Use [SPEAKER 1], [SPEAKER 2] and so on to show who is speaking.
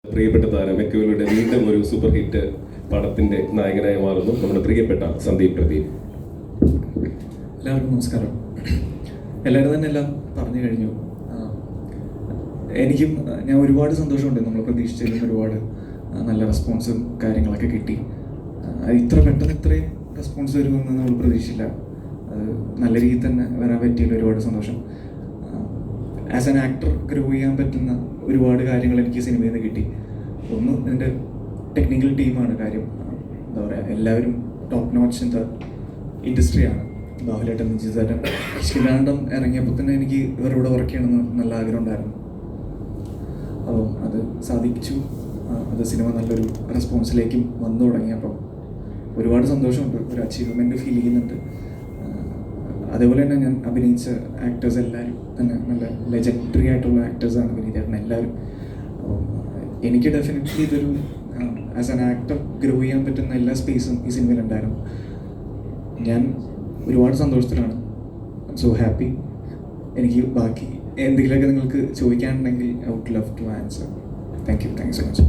[SPEAKER 1] പ്രിയപ്പെട്ട താരം എക്കോയിലൂടെ വീണ്ടും ഒരു സൂപ്പർ ഹിറ്റ് പടത്തിന്റെ നായകനായി മാറുന്നു നമ്മുടെ പ്രിയപ്പെട്ട സന്ദീപ് പ്രദീപ്.
[SPEAKER 2] എല്ലാവർക്കും നമസ്കാരം. എല്ലാവരും തന്നെ എല്ലാം പറഞ്ഞു കഴിഞ്ഞു. ഞാൻ ഒരുപാട് സന്തോഷമുണ്ട്. നമ്മൾ പ്രതീക്ഷിച്ചതിലും ഒരുപാട് നല്ല റെസ്പോൺസും കാര്യങ്ങളൊക്കെ കിട്ടി. ഇത്ര പെട്ടെന്ന് ഇത്രയും റെസ്പോൺസ് വരുമെന്ന് നമ്മൾ പ്രതീക്ഷിച്ചില്ല. നല്ല രീതിയിൽ തന്നെ വരാൻ പറ്റിയതിൽ ഒരുപാട് സന്തോഷം. ആസ് ആൻ ആക്ടർ ഗ്രോ ചെയ്യാൻ പറ്റുന്ന ഒരുപാട് കാര്യങ്ങൾ എനിക്ക് സിനിമയിൽ നിന്ന് കിട്ടി. ഒന്ന്, ഇതിൻ്റെ ടെക്നിക്കൽ ടീമാണ് കാര്യം. എന്താ പറയുക, എല്ലാവരും ടോപ്പ് നോച്ച് ഇൻ ദ ഇൻഡസ്ട്രിയാണ്. ബാഹുലേട്ടൻ, നിജിതേട്ടൻ, ശിലാണ്ടം ഇറങ്ങിയപ്പോൾ തന്നെ എനിക്ക് ഇവരോട് വർക്ക് ചെയ്യണമെന്ന് നല്ല ആഗ്രഹം ഉണ്ടായിരുന്നു. അപ്പോൾ അത് സാധിച്ചു. അത് സിനിമ നല്ലൊരു റെസ്പോൺസിലേക്കും വന്നു തുടങ്ങിയപ്പോൾ ഒരുപാട് സന്തോഷമുണ്ട്. ഒരു അച്ചീവ്മെൻറ്റ് ഫീൽ ചെയ്യുന്നുണ്ട്. അതേപോലെ തന്നെ ഞാൻ അഭിനയിച്ച ആക്ടേഴ്സ് എല്ലാവരും തന്നെ നല്ല ലെജൻഡറി ആയിട്ടുള്ള ആക്ടേഴ്സാണ്. വിനീതേട്ടൻ എല്ലാവരും. അപ്പോൾ എനിക്ക് ഡെഫിനറ്റ്ലി ഇതൊരു ആസ് ആൻ ആക്ടർ ഗ്രോ ചെയ്യാൻ പറ്റുന്ന എല്ലാ സ്പേസും ഈ സിനിമയിലുണ്ടായിരുന്നു. ഞാൻ ഒരുപാട് സന്തോഷത്തിലാണ്. So happy. എനിക്ക് ബാക്കി എന്തെങ്കിലുമൊക്കെ നിങ്ങൾക്ക് ചോദിക്കാനുണ്ടെങ്കിൽ I would love to answer. Thank you so much.